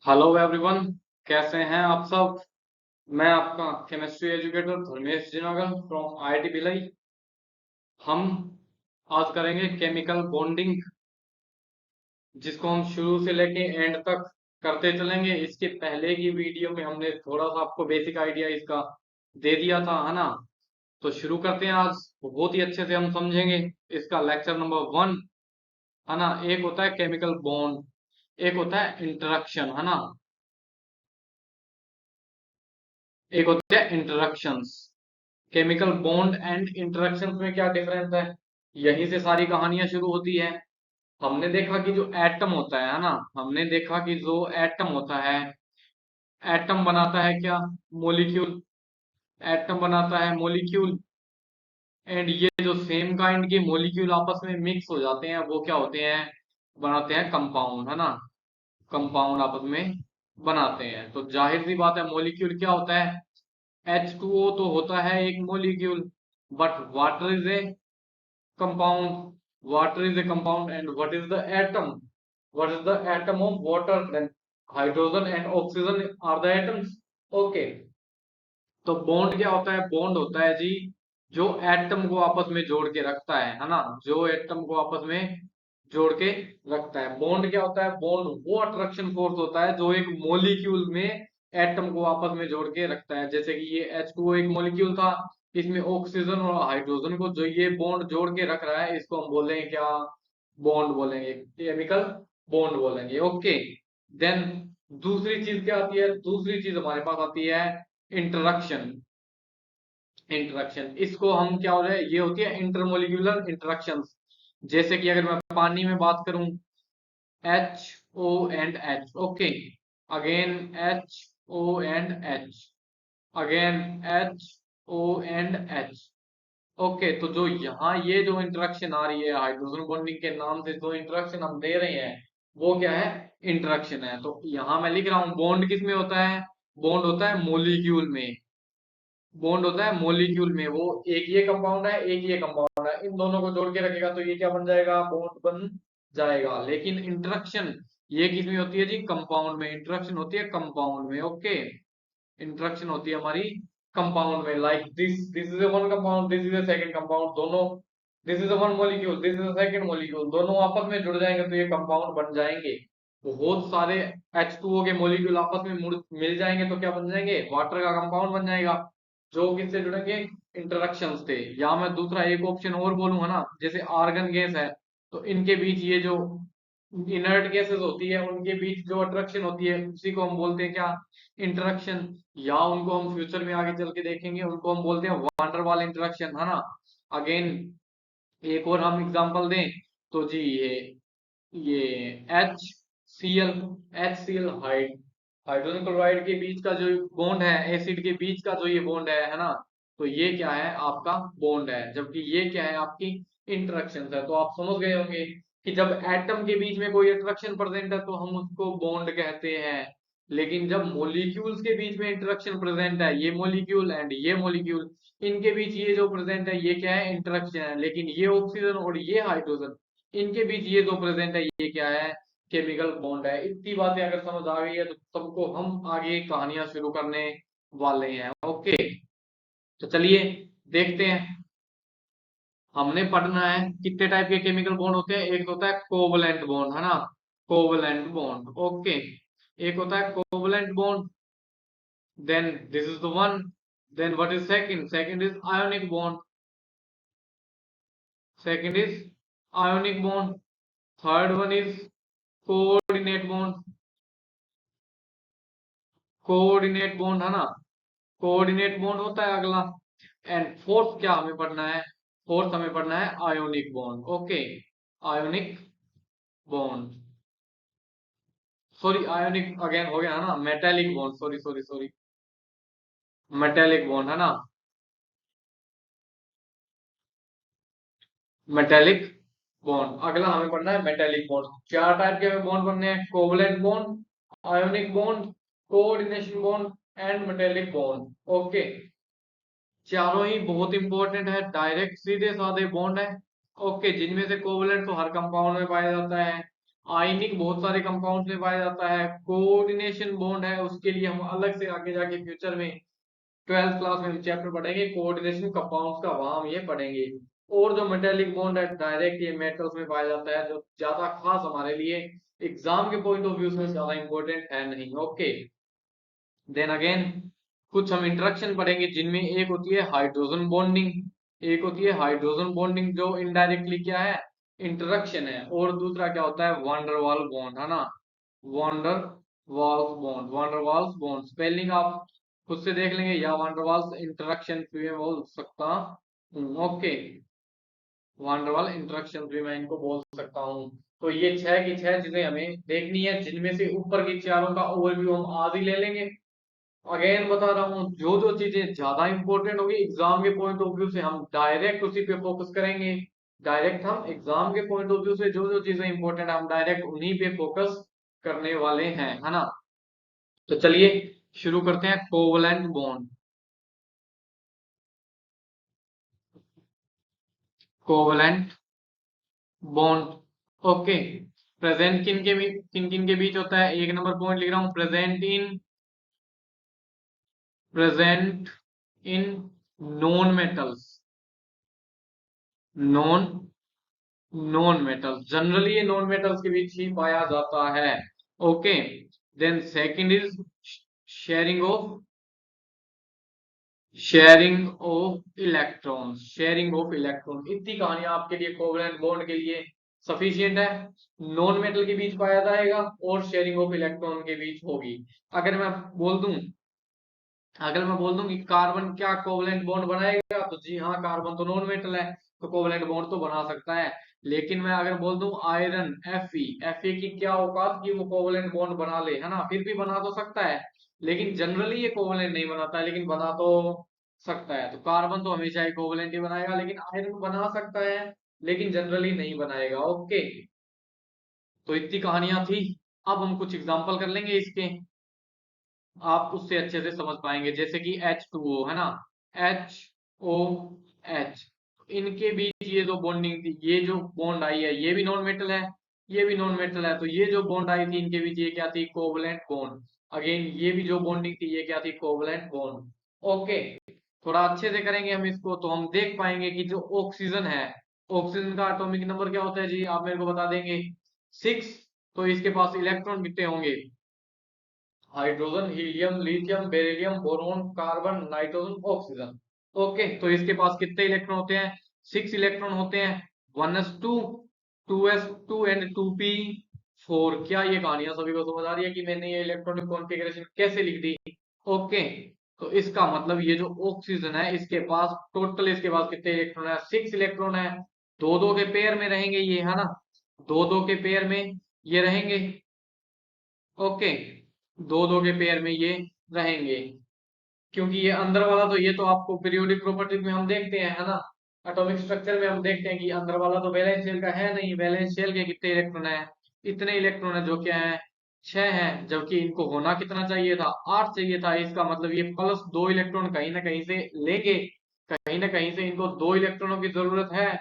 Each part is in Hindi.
Hello everyone. कैसे हैं आप सब। मैं आपका chemistry educator Dharmesh Jinagal from IIT Bhilai. हम आज करेंगे केमिकल बॉन्डिंग, जिसको हम शुरू से लेके एंड तक करते चलेंगे। इसके पहले की वीडियो में हमने थोड़ा सा आपको बेसिक आइडिया इसका दे दिया था, है ना। तो शुरू करते हैं आज। बहुत ही अच्छे से हम समझेंगे इसका लेक्चर नंबर 1, है ना। एक होता है केमिकल बॉन्ड, एक होता है इंटरेक्शन, है ना। एक होते हैं interactions. Chemical bond and interactions में क्या डिफरेंस है, यहीं से सारी कहानियां शुरू होती है। हमने देखा कि जो एटम होता है ना, हमने देखा कि जो एटम होता है, एटम बनाता है क्या, मोलिक्यूल। एटम बनाता है मोलिक्यूल। एंड ये जो सेम काइंड के मोलिक्यूल आपस में मिक्स हो जाते हैं वो क्या होते हैं, बनाते हैं कंपाउंड, है ना। कंपाउंड आपस में बनाते हैं। तो जाहिर सी बात है मोलिक्यूल क्या होता है, H2O तो होता है एक molecule. But water is a compound. Water is a compound. And what is the atom? What is the atom of water? Then hydrogen and oxygen are the atoms. Okay. तो बॉन्ड क्या होता है, बॉन्ड होता है जी जो एटम को आपस में जोड़ के रखता है ना। जो एटम को आपस में जोड़ के रखता है। बॉन्ड क्या होता है, बॉन्ड वो अट्रैक्शन फोर्स होता है जो एक मॉलिक्यूल में एटम को आपस में जोड़ के रखता है। जैसे कि ये H2O एक मॉलिक्यूल था, इसमें ऑक्सीजन और हाइड्रोजन को जो ये बॉन्ड जोड़ के रख रहा है, इसको हम बोलेंगे क्या, बॉन्ड बोलेंगे, केमिकल बॉन्ड बोलेंगे। ओके। देन दूसरी चीज क्या आती है, दूसरी चीज हमारे पास आती है इंटरेक्शन। इंटरेक्शन इसको हम क्या हो रहा है, ये होती है इंटरमोलिक्यूलर इंटरेक्शंस। जैसे कि अगर मैं पानी में बात करूं, HO and H, okay, again HO and H, again HO and H। Okay, तो जो यहाँ ये जो इंटरेक्शन आ रही है हाइड्रोजन बॉन्डिंग के नाम से, जो इंटरेक्शन हम दे रहे हैं वो क्या है, इंटरेक्शन है। तो यहाँ मैं लिख रहा हूँ बॉन्ड किस में होता है, बॉन्ड होता है मोलिक्यूल में। बॉन्ड होता है मोलिक्यूल में, वो एक ये कंपाउंड है, एक ये कंपाउंड है, इन दोनों को जोड़ के रखेगा तो ये क्या बन जाएगा, बॉन्ड बन जाएगा। लेकिन इंटरेक्शन ये किस में होती है जी, कंपाउंड में। इंटरेक्शन होती है कंपाउंड में। ओके, इंटरेक्शन होती है हमारी कंपाउंड में। Like this is one compound, this is second compound, दोनों, this is one molecule, this is second molecule, दोनों आपस में जुड़ जाएंगे तो ये कंपाउंड बन जाएंगे। बहुत सारे H2O के मॉलिक्यूल आपस में मिल जाएंगे तो क्या बन जाएंगे, वाटर का कंपाउंड बन जाएगा। जो किससे जुड़ेंगे, इंटरेक्शन से। या मैं दूसरा एक ऑप्शन और बोलूंगा ना, जैसे आर्गन गैस है, तो इनके बीच ये जो इनर्ट गैसेस होती है उनके बीच जो अट्रैक्शन होती है उसी को हम बोलते हैं क्या, इंटरेक्शन। या उनको हम फ्यूचर में आगे चल के देखेंगे, उनको हम बोलते हैं वांडर वाल इंटरेक्शन, है ना। अगेन एक और हम एग्जांपल दें तो जी ये HCl, HCl हाइड्रोजन क्लोराइड के बीच का जो बॉन्ड है, एसिड के बीच का जो ये बॉन्ड है ना। तो ये क्या है, आपका बॉन्ड है, जबकि ये क्या है, आपकी इंटरेक्शन है। तो आप समझ गए होंगे कि जब एटम के बीच में कोई अट्रैक्शन प्रेजेंट है तो हम उसको बॉन्ड कहते हैं। लेकिन जब मॉलिक्यूल्स के बीच में इंटरेक्शन प्रेजेंट है, ये मॉलिक्यूल एंड ये मॉलिक्यूल, इनके बीच ये जो प्रेजेंट है ये क्या है, इंटरेक्शन है। लेकिन ये ऑक्सीजन और ये हाइड्रोजन, इनके बीच ये जो प्रेजेंट है ये क्या है, केमिकल बॉन्ड है। इतनी बातें अगर समझ आ गई है तो सबको हम आगे कहानियां शुरू करने वाले हैं। ओके, तो चलिए देखते हैं। हमने पढ़ना है कितने टाइप के केमिकल बॉन्ड होते हैं। एक होता है कोवलेंट बॉन्ड, है ना, कोवलेंट बॉन्ड। ओके, एक होता है covalent bond, then this is the one. Then what is second, second is ionic bond, second is ionic bond. Third one is coordinate bond, coordinate bond, है ना, कोऑर्डिनेट बॉन्ड होता है अगला। एंड फोर्थ क्या हमें पढ़ना है, फोर्थ हमें पढ़ना है ionic bond. Okay, ionic bond, sorry ionic again हो गया, है ना, metallic bond, sorry sorry sorry, metallic bond, है ना, मेटेलिक बॉन्ड। अगला हमें पढ़ना है मेटेलिक बॉन्ड। चार टाइप के हमें बॉन्ड पढ़ने हैं, covalent bond, ionic bond, coordination bond and metallic bond. Okay, चारों ही बहुत इंपॉर्टेंट है, डायरेक्ट सीधे साधे बॉन्ड है। ओके, जिनमें से कोवलेंट तो हर कंपाउंड में पाया जाता है, आयनिक बहुत सारे कंपाउंड में पाया जाता है। कोऑर्डिनेशन बॉन्ड है, उसके लिए हम अलग से आगे जाके फ्यूचर में 12th क्लास में चैप्टर पढ़ेंगे कोऑर्डिनेशन कंपाउंड्स का, वहां हम ये पढ़ेंगे। और जो मेटेलिक बॉन्ड है डायरेक्ट ये मेटल्स में पाया जाता है, जो ज्यादा खास हमारे लिए एग्जाम के पॉइंट ऑफ व्यू से ज्यादा इंपॉर्टेंट है नहीं। ओके, देन अगेन कुछ हम इंटरेक्शन पढ़ेंगे जिनमें एक होती है हाइड्रोजन बॉन्डिंग, एक होती है हाइड्रोजन बॉन्डिंग जो इनडायरेक्टली क्या है, इंटरेक्शन है, और दूसरा क्या होता है वांडरवाल बॉन्ड, है ना, van der Waals bond, van der Waals bond spelling आप खुद से देख लेंगे, या वांडर इंटरेक्शन भी मैं बोल सकता हूँ। ओके, वांडरवाल इंटरेक्शन भी मैं इनको बोल सकता हूँ। तो ये छह की छह चीजें हमें देखनी है, जिनमें से ऊपर की चारों का ओवरव्यू हम आज ही ले लेंगे। अगेन बता रहा हूँ, जो जो चीजें ज्यादा इंपॉर्टेंट होगी एग्जाम के पॉइंट ऑफ व्यू से हम डायरेक्ट उसी पे फोकस करेंगे। डायरेक्ट हम एग्जाम के पॉइंट ऑफ व्यू से जो जो चीजें इंपॉर्टेंट है हम डायरेक्ट उन्हीं पे फोकस करने वाले हैं, है ना। तो चलिए शुरू करते हैं। Covalent bond, covalent bond. Okay, present किन किन के बीच होता है, एक नंबर पॉइंट लिख रहा हूं, present in non metals, non non metals, generally ये नॉन मेटल्स के बीच ही पाया जाता है। Okay, then second is sharing of, sharing of electron. इतनी कहानियां आपके लिए कोवलेंट बॉन्ड के लिए सफिशिएंट है। नॉन मेटल के बीच पाया जाएगा और शेयरिंग ऑफ इलेक्ट्रॉन के बीच होगी। अगर मैं बोल दूं अगर मैं बोल दूं कि कार्बन क्या कोवलेंट बॉन्ड बनाएगा, तो जी हाँ, कार्बन तो नॉन मेटल है तो कोवलेंट बॉन्ड तो बना सकता है। लेकिन मैं अगर बोल दूं आयरन Fe की क्या औकात कि वो कोवलेंट बॉन्ड बना ले, है ना, फिर भी बना तो सकता है, लेकिन जनरली ये कोवलेंट नहीं बनाता है, लेकिन बना तो सकता है। तो कार्बन तो हमेशा ही कोवलेंट ही बनाएगा, लेकिन आयरन बना सकता है लेकिन जनरली नहीं बनाएगा। ओके, तो इतनी कहानियां थी। अब हम कुछ एग्जांपल कर लेंगे इसके, आप उससे अच्छे से समझ पाएंगे। जैसे कि H2O है ना, HOH, इनके बीच ये जो बॉन्डिंग थी, ये जो बॉन्ड आई है, ये भी नॉन मेटल है, ये भी नॉन मेटल है, तो ये जो बॉन्ड आई थी इनके बीच, ये क्या थी, कोवलेंट बॉन्ड। अगेन ये भी जो बॉन्डिंग थी ये क्या थी, कोवलेंट बॉन्ड। ओके, थोड़ा अच्छे से करेंगे हम इसको तो हम देख पाएंगे कि जो ऑक्सीजन है, ऑक्सीजन का एटॉमिक नंबर क्या होता है जी, आप मेरे को बता देंगे, 6। तो इसके पास इलेक्ट्रॉन कितने होंगे, hydrogen, helium, lithium, beryllium, boron, carbon, nitrogen, oxygen. Okay, तो इसके पास कितने इलेक्ट्रॉन होते हैं, 6 इलेक्ट्रॉन होते हैं। 1s2, 2s2 and 2p4। क्या ये कहानियां सभी को समझ आ रही है कि मैंने ये इलेक्ट्रॉनिक कॉन्फ़िगरेशन कैसे लिख दी। ओके, तो इसका मतलब ये जो ऑक्सीजन है इसके पास टोटल, इसके पास कितने इलेक्ट्रॉन है, 6 इलेक्ट्रॉन है। दो दो के पेयर में रहेंगे ये, है ना, दो दो के पेयर में ये रहेंगे। ओके, दो दो के पेयर में ये रहेंगे, क्योंकि ये अंदर वाला तो, ये तो आपको पीरियोडिक प्रॉपर्टीज में हम देखते हैं, है ना, एटॉमिक स्ट्रक्चर में हम देखते हैं कि अंदर वाला तो वैलेंस शेल का है नहीं। वैलेंस शेल के कितने इलेक्ट्रॉन है, इतने इलेक्ट्रॉन है, जो क्या है, 6 है, जबकि इनको होना कितना चाहिए था, 8 चाहिए था। इसका मतलब ये प्लस 2 इलेक्ट्रॉन कहीं ना कहीं से लेंगे, कहीं ना कहीं से इनको 2 इलेक्ट्रॉनों की जरूरत है।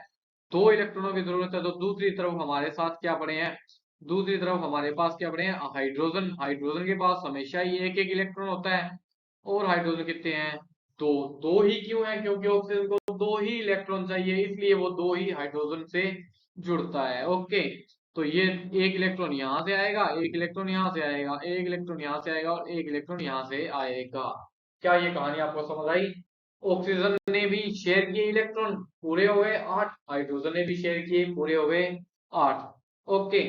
2 इलेक्ट्रॉनों की जरूरत है, तो दूसरी तरफ हमारे साथ क्या पड़े हैं, दूसरी तरफ हमारे पास क्या पड़े हैं, हाइड्रोजन। हाइड्रोजन के पास हमेशा ही एक एक इलेक्ट्रॉन होता है, और हाइड्रोजन कितने हैं, दो। दो ही क्यों है, क्योंकि ऑक्सीजन को दो ही इलेक्ट्रॉन चाहिए, इसलिए वो दो ही हाइड्रोजन से जुड़ता है। ओके, तो ये एक इलेक्ट्रॉन यहाँ से आएगा, एक इलेक्ट्रॉन यहाँ से आएगा, एक इलेक्ट्रॉन यहाँ से आएगा, और एक इलेक्ट्रॉन यहाँ से आएगा। क्या ये कहानी आपको समझ आई। ऑक्सीजन ने भी शेयर किए इलेक्ट्रॉन, पूरे हो गए 8, हाइड्रोजन ने भी शेयर किए, पूरे हो गए 8। ओके,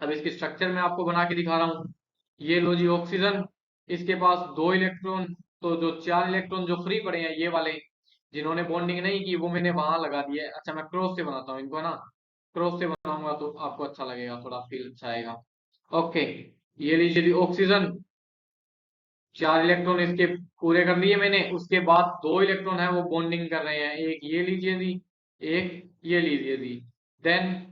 अब इसकी स्ट्रक्चर मैं आपको बना के दिखा रहा हूँ। ये लो जी ऑक्सीजन, इसके पास 2 इलेक्ट्रॉन, तो जो 4 इलेक्ट्रॉन जो फ्री पड़े हैं ये वाले, जिन्होंने बॉन्डिंग नहीं की, वो मैंने वहां लगा दिया है। अच्छा, मैं क्रॉस से बनाता हूँ इनको, है ना, क्रॉस से बनाऊंगा तो आपको अच्छा लगेगा, थोड़ा फील अच्छा आएगा। ओके, ये लीजिए जी ऑक्सीजन, 4 इलेक्ट्रॉन इसके पूरे कर लिए मैंने, उसके बाद 2 इलेक्ट्रॉन है वो बॉन्डिंग कर रहे हैं, एक ये लीजिए जी, एक ये लीजिए जी। देन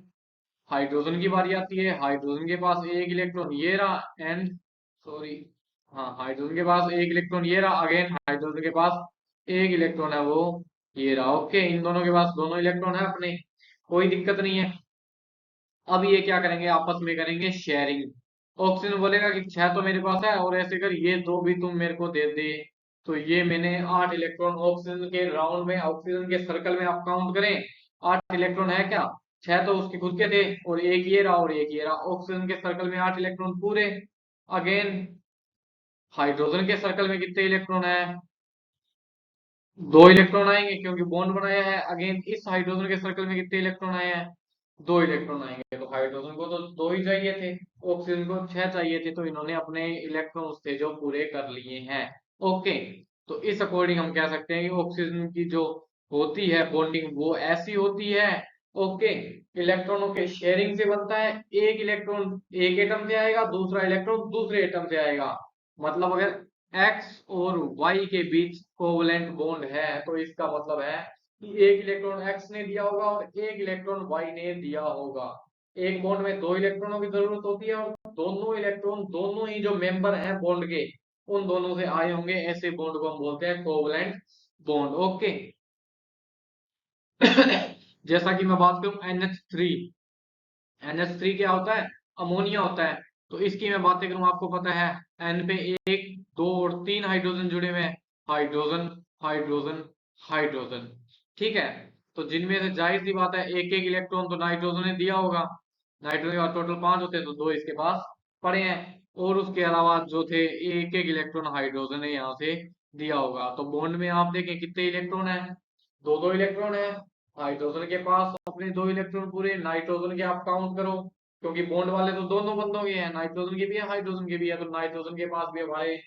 हाइड्रोजन की बारी आती है, हाइड्रोजन के पास एक इलेक्ट्रॉन ये रहा, एंड सॉरी, हाँ, हाइड्रोजन के पास एक इलेक्ट्रॉन ये रहा, अगेन हाइड्रोजन के पास एक इलेक्ट्रॉन है वो ये रहा। ओके, इन दोनों के पास दोनों इलेक्ट्रॉन है अपने, कोई दिक्कत नहीं है। अब ये क्या करेंगे, आपस में करेंगे शेयरिंग। ऑक्सीजन बोलेगा कि 6 तो मेरे पास है, और ऐसे कर ये 2 भी तुम मेरे को दे दे। तो ये मैंने 8 इलेक्ट्रॉन ऑक्सीजन के राउंड में, ऑक्सीजन के सर्कल में आप काउंट करें, 8 इलेक्ट्रॉन है क्या, 6 तो उसके खुद के थे, और एक ये रहा और एक ये रहा। ऑक्सीजन के सर्कल में 8 इलेक्ट्रॉन पूरे। अगेन हाइड्रोजन के सर्कल में कितने इलेक्ट्रॉन है, 2 इलेक्ट्रॉन आएंगे क्योंकि बॉन्ड बनाया है। अगेन इस हाइड्रोजन के सर्कल में कितने इलेक्ट्रॉन आए हैं, 2 इलेक्ट्रॉन आएंगे। तो हाइड्रोजन को तो 2 ही चाहिए थे, ऑक्सीजन को 6 चाहिए थे, तो इन्होंने अपने इलेक्ट्रॉन्स थे जो पूरे कर लिए हैं। ओके, तो इस अकॉर्डिंग हम कह सकते हैं कि ऑक्सीजन की जो होती है बॉन्डिंग वो ऐसी होती है। ओके, इलेक्ट्रॉनों के शेयरिंग से बनता है। एक इलेक्ट्रॉन एक एटम से आएगा, दूसरा इलेक्ट्रॉन दूसरे एटम से आएगा। मतलब अगर X और Y के बीच कोवलेंट बॉन्ड है, तो इसका मतलब है कि एक इलेक्ट्रॉन X ने दिया होगा और एक इलेक्ट्रॉन Y ने दिया होगा। एक बॉन्ड में 2 इलेक्ट्रॉनों की जरूरत होती है, और दोनों इलेक्ट्रॉन दोनों ही जो मेंबर हैं बॉन्ड के, उन दोनों से आए होंगे। ऐसे बॉन्ड को हम बोलते हैं कोवलेंट बॉन्ड। ओके। जैसा कि मैं बात करूं NH3, NH3 क्या होता है, अमोनिया होता है। तो इसकी मैं बातें करूं, आपको पता है N पे 1, 2 और 3 हाइड्रोजन जुड़े हुए हैं, हाइड्रोजन हाइड्रोजन हाइड्रोजन। ठीक है, तो जिनमें से जाहिर सी बात है एक एक इलेक्ट्रॉन तो नाइट्रोजन ने दिया होगा। नाइट्रोजन के पास टोटल 5 होते हैं, तो 2 इसके पास पड़े हैं। और उसके अलावा जो थे एक एक इलेक्ट्रॉन हाइड्रोजन ने यहाँ से दिया होगा। तो बॉन्ड में आप देखें कितने इलेक्ट्रॉन है, 2 इलेक्ट्रॉन है। हाइड्रोजन के पास अपने 2 इलेक्ट्रॉन पूरे, नाइट्रोजन के आप काउंट करो, क्योंकि बॉन्ड वाले तो दोनों बंदों के हैं, नाइट्रोजन के भी है हाइड्रोजन के भी है। तो नाइट्रोजन के पास भी हमारे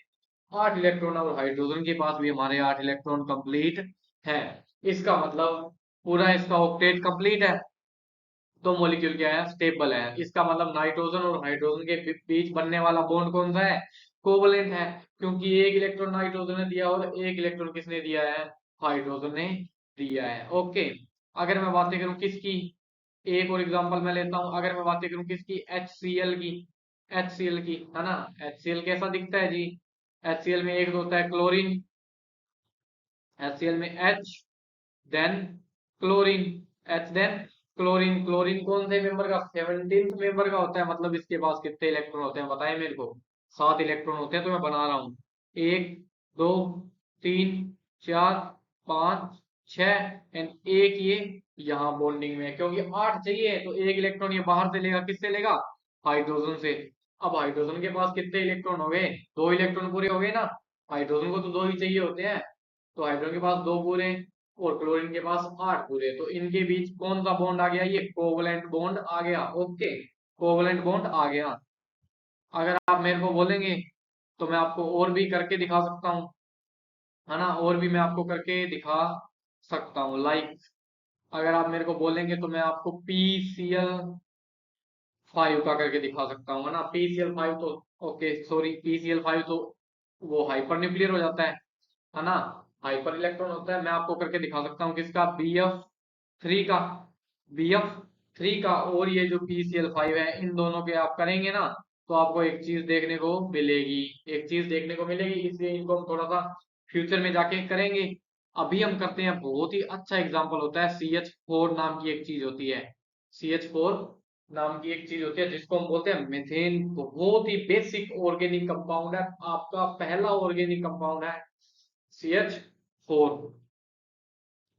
8 इलेक्ट्रॉन और हाइड्रोजन के पास भी हमारे 8 इलेक्ट्रॉन कंप्लीट है। इसका मतलब पूरा इसका ऑक्टेट कंप्लीट है। तो मॉलिक्यूल क्या है, स्टेबल है। इसका मतलब नाइट्रोजन और हाइड्रोजन के बीच बनने वाला बॉन्ड कौन सा है, कोवलेंट है। क्योंकि एक इलेक्ट्रॉन नाइट्रोजन ने दिया और एक इलेक्ट्रॉन किसने दिया है, हाइड्रोजन ने दिया है। ओके, अगर मैं बातें करूं किसकी, एक और एग्जांपल मैं लेता हूं। अगर मैं बातें करूं किसकी, HCl की, HCl की, है ना। HCl कैसा दिखता है जी, HCl में एक तो होता है क्लोरीन, HCl में H, then chlorine, H then chlorine. Chlorine कौन से मेंबर का, 17th मेंबर का होता है। मतलब इसके पास कितने इलेक्ट्रॉन होते हैं बताएं मेरे को, 7 इलेक्ट्रॉन होते हैं। तो मैं बना रहा हूं, 1, 2, 3, 4, 5, 6 एंड एक ये यहाँ बॉन्डिंग में है। क्योंकि 8 चाहिए, तो एक इलेक्ट्रॉन ये बाहर से लेगा, किससे लेगा, हाइड्रोजन से। अब हाइड्रोजन के पास कितने इलेक्ट्रॉन हो गए, 2 इलेक्ट्रॉन पूरे हो गए ना। हाइड्रोजन को तो 2 ही चाहिए होते हैं, तो हाइड्रोजन के पास 2 पूरे, और क्लोरीन के पास 8 पूरे। तो इनके बीच कौन सा बॉन्ड आ गया, ये कोवलेंट बॉन्ड आ गया। ओके, कोवलेंट बॉन्ड आ गया। अगर आप मेरे को बोलेंगे तो मैं आपको और भी करके दिखा सकता हूँ, है ना। और भी मैं आपको करके दिखा सकता हूँ, लाइक अगर आप मेरे को बोलेंगे तो मैं आपको PCl5 का करके दिखा सकता हूँ, है ना। PCl5 तो, ओके सॉरी, PCl5 तो वो हाइपर न्यूक्लियर हो जाता है ना, हाइपर इलेक्ट्रॉन होता है। मैं आपको करके दिखा सकता हूँ किसका, BF3 का, BF3 का। और ये जो PCl5 है, इन दोनों के आप करेंगे ना, तो आपको एक चीज देखने को मिलेगी, एक चीज देखने को मिलेगी। इसलिए इनको हम थोड़ा सा फ्यूचर में जाके करेंगे। अभी हम करते हैं, बहुत ही अच्छा एग्जाम्पल होता है, CH4 नाम की एक चीज होती है, CH4 नाम की एक चीज होती है, जिसको हम बोलते हैं मीथेन। बहुत ही बेसिक ऑर्गेनिक कंपाउंड है, आपका पहला ऑर्गेनिक कंपाउंड है CH4।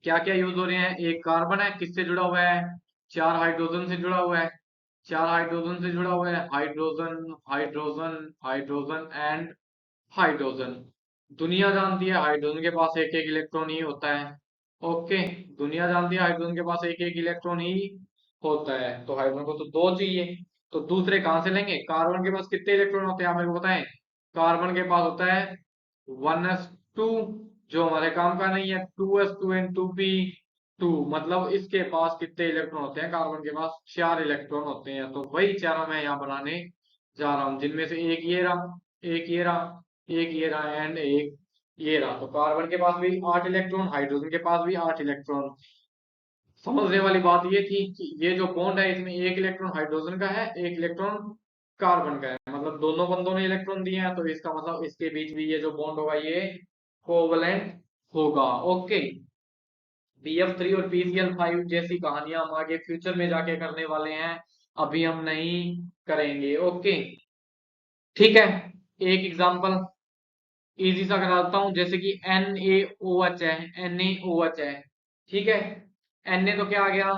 क्या क्या यूज हो रहे हैं, एक कार्बन है, किससे जुड़ा हुआ है, 4 हाइड्रोजन से जुड़ा हुआ है, 4 हाइड्रोजन से जुड़ा हुआ है, hydrogen hydrogen hydrogen and hydrogen. दुनिया जानती है हाइड्रोजन के पास एक एक इलेक्ट्रॉन ही होता है। ओके, दुनिया जानती है हाइड्रोजन के पास एक एक इलेक्ट्रॉन ही होता है, तो हाइड्रोजन को तो 2 चाहिए। तो दूसरे कहां से लेंगे, कार्बन के पास कितने इलेक्ट्रॉन होते हैं आप मेरे को बताएं। कार्बन के पास होता है 1s2, जो हमारे काम का नहीं है, 2s2 एंड 2p2। मतलब इसके पास कितने इलेक्ट्रॉन होते हैं, कार्बन के पास 4 इलेक्ट्रॉन होते हैं। तो वही चारों मैं यहाँ बनाने जा रहा हूँ, जिनमें से एक ये रहा, एक ये रहा, एक ये रहा एंड एक ये रहा। तो कार्बन के पास भी 8 इलेक्ट्रॉन, हाइड्रोजन के पास भी 8 इलेक्ट्रॉन। समझने वाली बात ये थी कि ये जो बॉन्ड है, इसमें एक इलेक्ट्रॉन हाइड्रोजन का है, एक इलेक्ट्रॉन कार्बन का है। मतलब दोनों बंदों ने इलेक्ट्रॉन दिए हैं, तो इसका मतलब इसके बीच भी ये जो बॉन्ड होगा ये कोवलेंट होगा। ओके, BF3 और PCl5 जैसी कहानियां हम आगे फ्यूचर में जाके करने वाले हैं। अभी हम नहीं करेंगे। ओके, ठीक है। एक एग्जांपल इजी सा कराता हूं, जैसे कि NaOH है, NaOH है, ठीक है। Na तो क्या आ गया,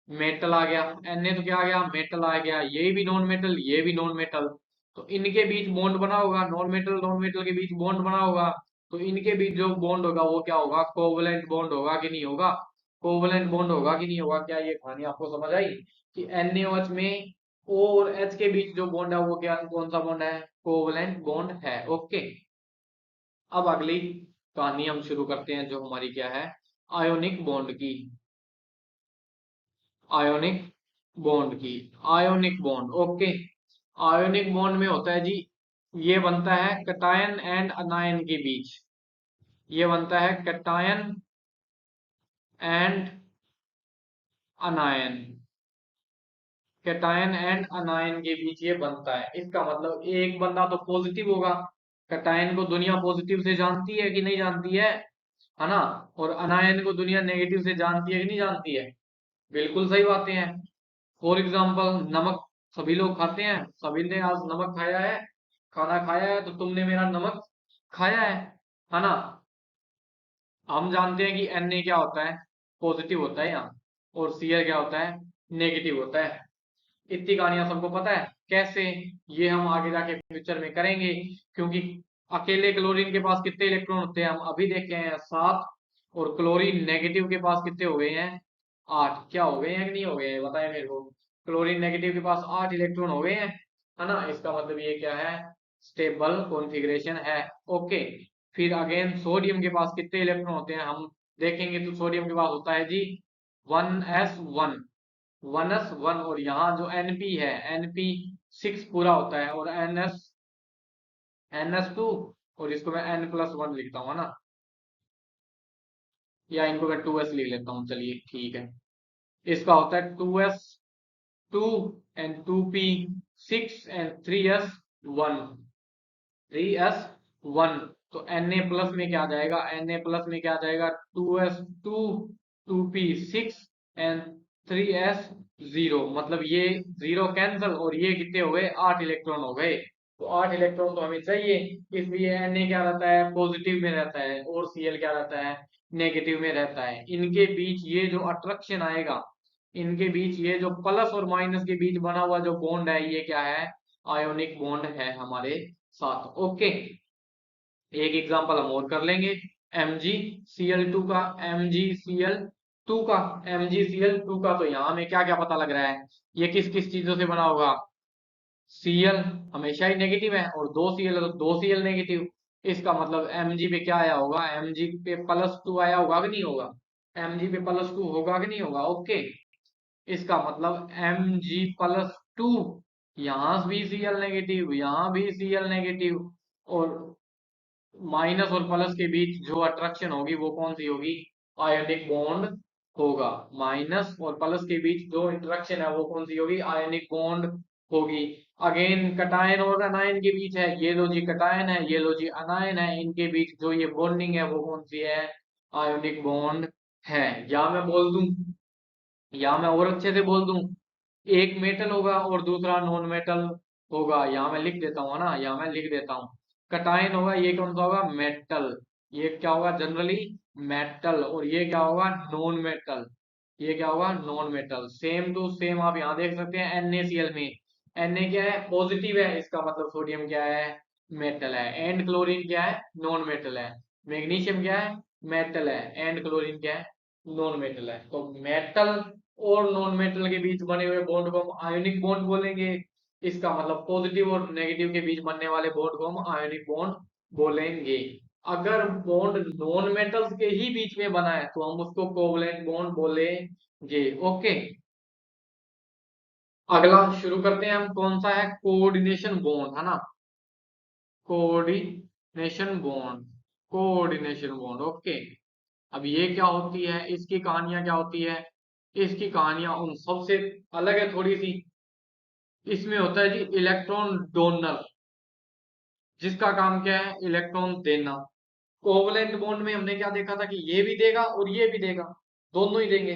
मेटल आ गया। Na तो क्या आ गया, मेटल आ गया। ये भी नॉन मेटल, ये भी नॉन मेटल, तो इनके बीच बॉन्ड बना होगा, नॉन मेटल के बीच बॉन्ड बना होगा। तो इनके बीच जो बॉन्ड होगा वो क्या होगा, कोवलेंट बॉन्ड होगा कि नहीं होगा, कोवलेंट बॉन्ड होगा कि नहीं होगा। क्या ये कहानी आपको समझ आई कि NaOH में O और H के बीच जो बॉन्ड है वो क्या, कौन सा बॉन्ड है, कोवलेंट बॉन्ड है। ओके, अब अगली कहानी हम शुरू करते हैं, जो हमारी क्या है, आयोनिक बॉन्ड की। आयोनिक बॉन्ड की, ionic bond. Okay, ionic bond में होता है जी, ये बनता है कैटायन एंड अनायन के बीच। ये बनता है कैटायन एंड अनायन, कैटायन एंड अनायन के बीच ये बनता है। इसका मतलब एक बंदा तो पॉजिटिव होगा, कैटायन को दुनिया पॉजिटिव से जानती है कि नहीं जानती है ना। और अनायन को दुनिया नेगेटिव से जानती है कि नहीं जानती है। बिल्कुल सही बातें हैं। फॉर एग्जाम्पल नमक, सभी लोग खाते हैं, सभी ने आज नमक खाया है, खाना खाया है, तो तुमने मेरा नमक खाया है ना। हम जानते हैं कि Na क्या होता है, पॉजिटिव होता है यहाँ, और Cl क्या होता है, नेगेटिव होता है। इतनी कहानियां सबको पता है। कैसे, ये हम आगे जाके फ्यूचर में करेंगे, क्योंकि अकेले क्लोरीन के पास कितने इलेक्ट्रॉन होते हैं हम अभी देखे हैं, 7। और क्लोरीन नेगेटिव के पास कितने हो गए हैं, 8। क्या हो गए हैं कि नहीं हो गए हैं, बताएं मेरे को। क्लोरीन नेगेटिव के पास 8 इलेक्ट्रॉन हो गए हैं, है ना। इसका मतलब ये क्या है, स्टेबल कॉन्फ़िगरेशन है। ओके, फिर अगेन सोडियम के पास कितने इलेक्ट्रॉन होते हैं हम देखेंगे, तो सोडियम के पास होता है जी 1s1, 1s1। और यहाँ जो Np है, Np6 पूरा होता है, और NS2, और इसको मैं N+1 लिखता हूँ, है ना, या इनको मैं 2s लिख लेता हूँ, चलिए ठीक है। इसका होता है 2s2 and 2p6 and 3s1, 3s1। तो Na प्लस में क्या आ जाएगा, Na प्लस में क्या आ जाएगा, 2s2, 2p6 एंड 3s0। मतलब ये जीरो कैंसल, और ये कितने हो गए, 8 इलेक्ट्रॉन हो गए। तो 8 इलेक्ट्रॉन तो हमें चाहिए, इसलिए Na क्या रहता है, पॉजिटिव में रहता है, और Cl क्या रहता है, नेगेटिव में रहता है। इनके बीच ये जो अट्रैक्शन आएगा, इनके बीच ये जो प्लस और माइनस के बीच बना हुआ जो बॉन्ड है, ये क्या है, आयोनिक बॉन्ड है हमारे साथ। ओके, एक एग्जांपल हम और कर लेंगे, MgCl2 का, MgCl2 का, MgCl2 का। तो यहाँ में क्या क्या पता लग रहा है, ये किस किस चीजों से बना होगा, Cl हमेशा ही नेगेटिव है, और 2 Cl है तो 2 Cl नेगेटिव। इसका मतलब Mg पे क्या आया होगा, Mg पे +2 आया होगा कि नहीं होगा, Mg पे +2 होगा कि नहीं होगा। ओके, इसका मतलब Mg+2, यहाँ भी Cl नेगेटिव, यहाँ भी Cl नेगेटिव, और माइनस और प्लस के बीच जो अट्रैक्शन होगी वो कौन सी होगी, आयोनिक बॉन्ड होगा। माइनस और प्लस के बीच जो इंटरेक्शन है वो कौन सी होगी, आयोनिक बॉन्ड होगी। अगेन कटायन और अनायन के बीच है, ये लो जी कटायन है, ये लो जी अनायन है, इनके बीच जो ये बॉन्डिंग है वो कौन सी है, आयोनिक बॉन्ड है। या मैं बोल दूं, या मैं और अच्छे से बोल दूं, एक मेटल होगा और दूसरा नॉन मेटल होगा। यहाँ मैं लिख देता हूँ ना, यहाँ मैं लिख देता हूँ, कटायन होगा, ये कौन सा होगा, मेटल। ये क्या होगा, जनरली मेटल। और ये क्या होगा, नॉन मेटल। ये क्या होगा, non metal. Same to same आप यहाँ देख सकते हैं NaCl में, Na क्या है, पॉजिटिव है, इसका मतलब सोडियम क्या है, मेटल है। एंड क्लोरीन क्या है, नॉन मेटल है। मैग्नीशियम क्या है, मेटल है। एंड क्लोरीन क्या है, नॉन मेटल है। तो मेटल और नॉन मेटल के बीच बने हुए बॉन्ड को हम आयोनिक बॉन्ड बोलेंगे। इसका मतलब पॉजिटिव और नेगेटिव के बीच बनने वाले बॉन्ड को हम आयोनिक बॉन्ड बोलेंगे। अगर बॉन्ड नॉन मेटल्स के ही बीच में बना है तो हम उसको कोवलेंट बॉन्ड बोलेंगे। ओके, अगला शुरू करते हैं हम, कौन सा है, कोऑर्डिनेशन बॉन्ड, है ना, coordination bond, coordination bond. Okay, अब ये क्या होती है, इसकी कहानियां क्या होती है, इसकी कहानियां उन सबसे अलग है थोड़ी सी। इसमें होता है जी इलेक्ट्रॉन डोनर, जिसका काम क्या है, इलेक्ट्रॉन देना। कोवलेंट बॉन्ड में हमने क्या देखा था कि ये भी देगा और ये भी देगा, दोनों ही देंगे,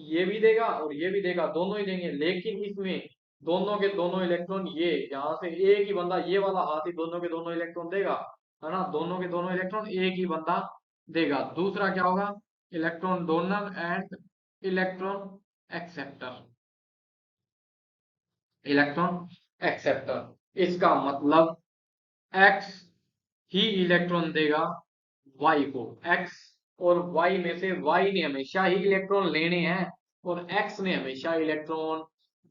ये भी देगा और ये भी देगा, दोनों ही देंगे। लेकिन इसमें दोनों के दोनों इलेक्ट्रॉन ये यहाँ से एक ही बंदा, ये वाला हाथ ही दोनों के दोनों इलेक्ट्रॉन देगा, है ना, दोनों के दोनों इलेक्ट्रॉन एक ही बंदा देगा। दूसरा क्या होगा, electron donor and electron acceptor, electron acceptor. इसका मतलब एक्स ही इलेक्ट्रॉन देगा वाई को, एक्स और वाई में से वाई ने हमेशा ही इलेक्ट्रॉन लेने हैं और एक्स ने हमेशा इलेक्ट्रॉन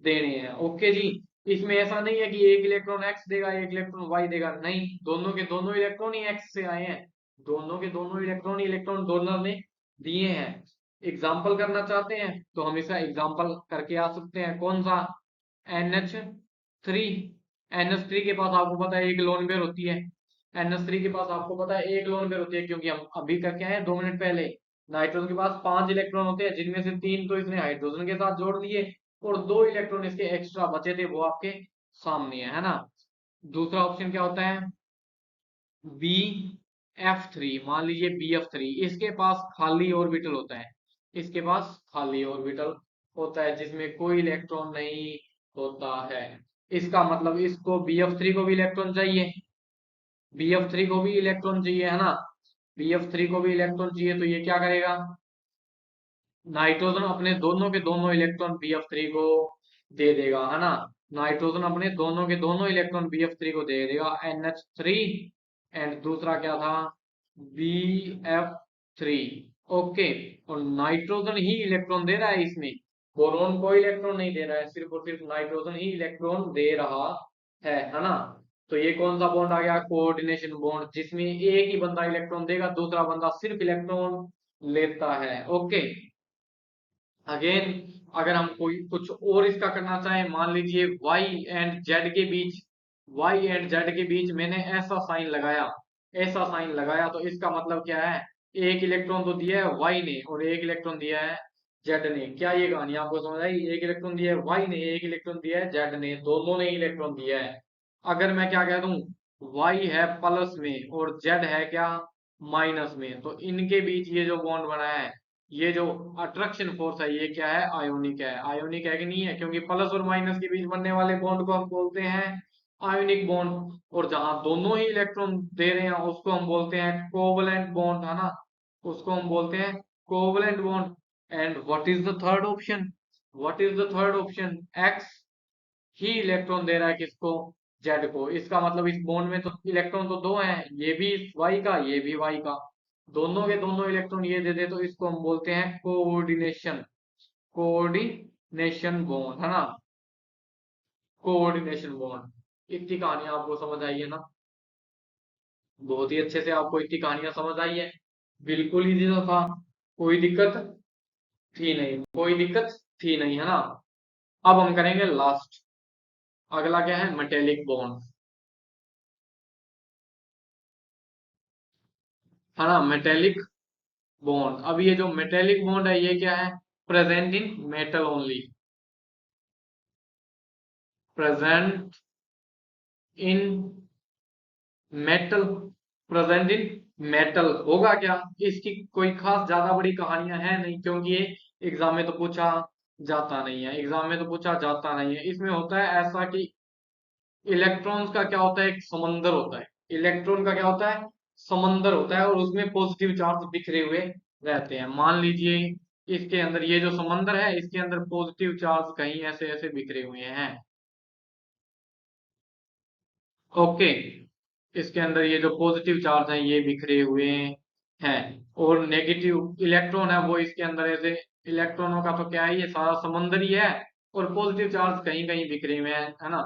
देने हैं। ओके जी, इसमें ऐसा नहीं है कि एक इलेक्ट्रॉन एक्स देगा एक इलेक्ट्रॉन वाई देगा, नहीं, दोनों के दोनों इलेक्ट्रॉन ही एक्स से आए हैं, दोनों के दोनों इलेक्ट्रॉन ही इलेक्ट्रॉन डोनर ने दिए हैं। एग्जाम्पल करना चाहते हैं तो हम इसका एग्जाम्पल करके आ सकते हैं, कौन सा, NH3। NH3 के पास आपको पता है एक लोन पेयर होती है, NH3 के पास आपको पता है एक लोन पेयर होती है, क्योंकि हम अभी करके आए हैं 2 मिनट पहले। नाइट्रोजन के पास 5 इलेक्ट्रॉन होते हैं, जिनमें से 3 तो इसने हाइड्रोजन के साथ जोड़ दिए और 2 इलेक्ट्रॉन इसके एक्स्ट्रा बचे थे, वो आपके सामने है ना। दूसरा ऑप्शन क्या होता है, BF3। मान लीजिए BF3, इसके पास खाली ऑर्बिटल होता है, इसके पास खाली ऑर्बिटल होता है जिसमें कोई इलेक्ट्रॉन नहीं होता है। इसका मतलब इसको BF3 को भी इलेक्ट्रॉन चाहिए, BF3 को भी इलेक्ट्रॉन चाहिए, है ना, BF3 को भी इलेक्ट्रॉन चाहिए, तो ये क्या करेगा, नाइट्रोजन अपने दोनों के दोनों इलेक्ट्रॉन BF3 को दे देगा, है ना, नाइट्रोजन अपने दोनों के दोनों इलेक्ट्रॉन BF3 को दे देगा, NH3। एंड दूसरा क्या था, BF3। ओके, और नाइट्रोजन ही इलेक्ट्रॉन दे रहा है इसमें, बोरोन कोई इलेक्ट्रॉन नहीं दे रहा है, सिर्फ और सिर्फ नाइट्रोजन ही इलेक्ट्रॉन दे रहा है ना। तो ये कौन सा बॉन्ड आ गया, कोऑर्डिनेशन बॉन्ड, जिसमें एक ही बंदा इलेक्ट्रॉन देगा, दूसरा बंदा सिर्फ इलेक्ट्रॉन लेता है। ओके, अगेन अगर हम कोई कुछ और इसका करना चाहें, मान लीजिए वाई एंड जेड के बीच, वाई एंड जेड के बीच मैंने ऐसा साइन लगाया, ऐसा साइन लगाया, तो इसका मतलब क्या है, एक इलेक्ट्रॉन तो दिया है वाई ने और एक इलेक्ट्रॉन दिया है जेड ने। क्या ये कहानी आपको समझ आई, एक इलेक्ट्रॉन दिया है वाई ने एक इलेक्ट्रॉन दिया है जेड ने, दोनों ने इलेक्ट्रॉन दिया है। अगर मैं क्या कह दूं, वाई है प्लस में और जेड है क्या, माइनस में, तो इनके बीच ये जो बॉन्ड बना है, ये जो अट्रैक्शन फोर्स है, ये क्या है, आयोनिक है। आयोनिक है कि नहीं है, क्योंकि प्लस और माइनस के बीच बनने वाले बॉन्ड को हम बोलते हैं आयोनिक बॉन्ड, और जहां दोनों ही इलेक्ट्रॉन दे रहे हैं उसको हम बोलते हैं कोवलेंट बॉन्ड, है ना, उसको हम बोलते हैं covalent bond. And what is the third option, what is the third option, X ही इलेक्ट्रॉन दे रहा है किसको, जेड को। इसका मतलब इस बॉन्ड में तो इलेक्ट्रॉन तो दो हैं, ये भी वाई का ये भी वाई का, दोनों के दोनों इलेक्ट्रॉन ये दे दे, तो इसको हम बोलते हैं कोऑर्डिनेशन, कोऑर्डिनेशन बॉन्ड, है ना, कोऑर्डिनेशन बॉन्ड। इतनी कहानी आपको समझ आई है ना, बहुत ही अच्छे से आपको इतनी कहानियां समझ आई है, बिल्कुल इजी तो था, कोई दिक्कत थी नहीं, कोई दिक्कत थी नहीं, है ना। अब हम करेंगे लास्ट, अगला क्या है, मेटेलिक बॉन्ड, है ना, मेटेलिक बॉन्ड। अब ये जो मेटेलिक बॉन्ड है ये क्या है, present in metal only, present in metal, present in metal होगा क्या, इसकी कोई खास ज्यादा बड़ी कहानियां है नहीं, क्योंकि ये एग्जाम में तो पूछा जाता नहीं है, एग्जाम में तो पूछा जाता नहीं है। इसमें होता है ऐसा कि इलेक्ट्रॉन्स का क्या होता है, एक समंदर होता है, इलेक्ट्रॉन का क्या होता है, समंदर होता है, और उसमें पॉजिटिव चार्ज बिखरे हुए रहते हैं। मान लीजिए इसके अंदर ये जो समंदर है, इसके अंदर पॉजिटिव चार्ज कहीं ऐसे ऐसे बिखरे हुए हैं। ओके, इसके अंदर ये जो पॉजिटिव चार्ज है ये बिखरे हुए हैं, और नेगेटिव इलेक्ट्रॉन है वो इसके अंदर ऐसे, इलेक्ट्रॉनों का तो क्या है, ये सारा समंदर ही है, और पॉजिटिव चार्ज कहीं कहीं बिखरे हुए हैं, है ना,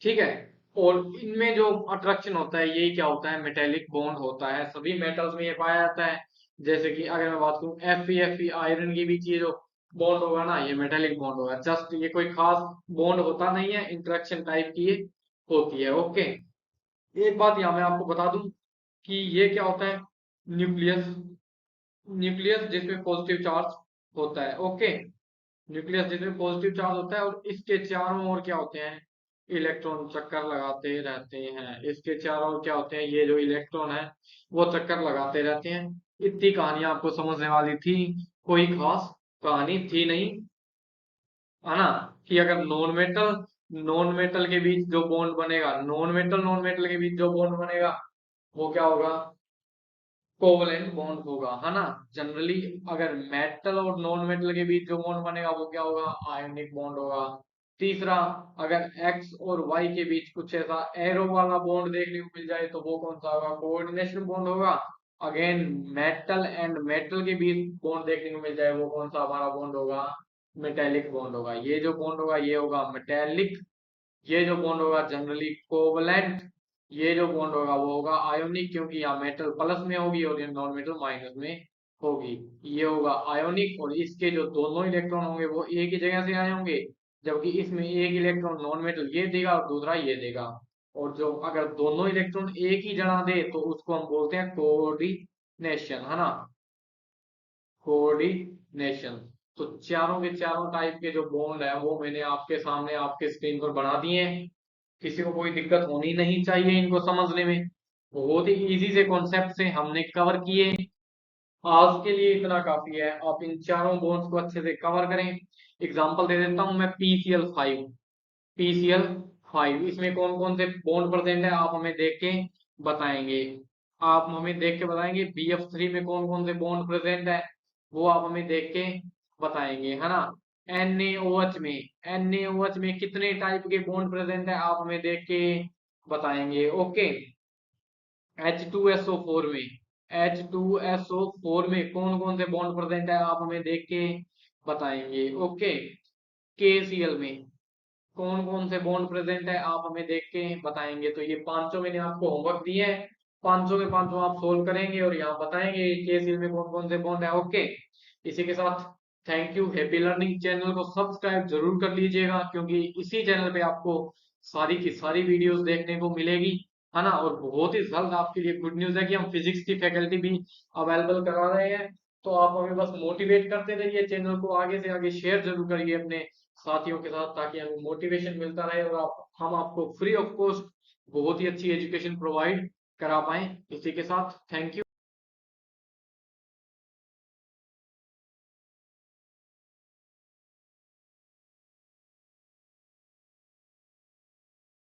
ठीक है। और इनमें जो अट्रैक्शन होता है यही क्या होता है, मेटेलिक बॉन्ड होता है, सभी मेटल्स में ये पाया जाता है। जैसे कि अगर मैं बात करूं Fe आयरन के बीच ये जो बॉन्ड होगा ना, ये मेटेलिक बॉन्ड होगा, जस्ट ये कोई खास बॉन्ड होता नहीं है, इंटरेक्शन टाइप की ये होती है। ओके, एक बात यहाँ मैं आपको बता दूं कि ये क्या होता है, न्यूक्लियस, न्यूक्लियस जिसमें पॉजिटिव चार्ज होता है। ओके, न्यूक्लियस जिसमें पॉजिटिव चार्ज होता है, और इसके चारों ओर क्या होते हैं, इलेक्ट्रॉन चक्कर लगाते रहते हैं, इसके चारों ओर क्या होते हैं, ये जो इलेक्ट्रॉन है वो चक्कर लगाते रहते हैं। इतनी कहानी आपको समझने वाली थी, कोई खास कहानी थी नहीं। है ना, कि अगर नॉन मेटल के बीच जो बॉन्ड बनेगा, नॉन मेटल के बीच जो बॉन्ड बनेगा वो क्या होगा, कोवलेंट बॉन्ड होगा, है ना। जनरली अगर मेटल और नॉन मेटल के बीच जो बॉन्ड बनेगा वो क्या होगा, आयोनिक बॉन्ड होगा। तीसरा, अगर एक्स और वाई के बीच कुछ ऐसा एरो वाला बॉन्ड देखने को मिल जाए तो वो कौन सा होगा, कोऑर्डिनेशन बॉन्ड होगा। अगेन मेटल एंड मेटल के बीच बॉन्ड देखने को मिल जाए वो कौन सा हमारा बॉन्ड होगा, मेटेलिक बॉन्ड होगा। ये जो बॉन्ड होगा ये होगा मेटेलिक। ये जो बॉन्ड होगा जनरली कोवलेंट। ये जो बॉन्ड होगा वो होगा आयोनिक, क्योंकि यहाँ मेटल प्लस में होगी और ये नॉन मेटल माइनस में होगी। ये होगा आयोनिक, और इसके जो दोनों इलेक्ट्रॉन होंगे वो एक ही जगह से आए होंगे, जबकि इसमें एक इलेक्ट्रॉन नॉन मेटल ये देगा और दूसरा ये देगा। और जो अगर दोनों इलेक्ट्रॉन एक ही जगह दे तो उसको हम बोलते हैं कोऑर्डिनेशन, है ना, कोऑर्डिनेशन। तो चारों के चारों टाइप के जो बॉन्ड है वो मैंने आपके सामने आपके स्क्रीन पर बना दिए हैं। किसी को कोई दिक्कत होनी नहीं चाहिए इनको समझने में। बहुत ही इजी से कॉन्सेप्ट से हमने कवर किए। आज के लिए इतना काफी है, आप इन चारों बॉन्ड्स को अच्छे से कवर करें। एग्जांपल दे देता हूं मैं, PCl5। PCl5 इसमें कौन कौन से बॉन्ड प्रेजेंट है आप हमें देख के बताएंगे। आप हमें देख के बताएंगे BF3 में कौन कौन से बॉन्ड प्रेजेंट है, वो आप हमें देख के बताएंगे, है ना। NaOH में NaOH में कितने टाइप के बॉन्ड प्रेजेंट है आप हमें देख के बताएंगे। ओके। H2SO4 में H2SO4 में कौन कौन से बॉन्ड प्रेजेंट है आप हमें देख के बताएंगे। ओके। KCl में कौन कौन से बॉन्ड प्रेजेंट है आप हमें देख के बताएंगे। तो ये पांचों मैंने आपको होमवर्क दिए हैं, पांचों के पांचों आप सोल्व करेंगे और यहाँ बताएंगे केसीएल में कौन कौन से बॉन्ड है। ओके। इसी के साथ thank you. Happy learning channel को सब्सक्राइब जरूर कर लीजिएगा, क्योंकि इसी चैनल पे आपको सारी की सारी वीडियोस देखने को मिलेगी, है ना। और बहुत ही जल्द आपके लिए गुड न्यूज है कि हम फिजिक्स की फैकल्टी भी अवेलेबल करा रहे हैं। तो आप हमें बस मोटिवेट करते रहिए, चैनल को आगे से आगे शेयर जरूर करिए अपने साथियों के साथ, ताकि हमें मोटिवेशन मिलता रहे और हम आपको फ्री ऑफ कॉस्ट बहुत ही अच्छी एजुकेशन प्रोवाइड करा पाए। इसी के साथ थैंक यू।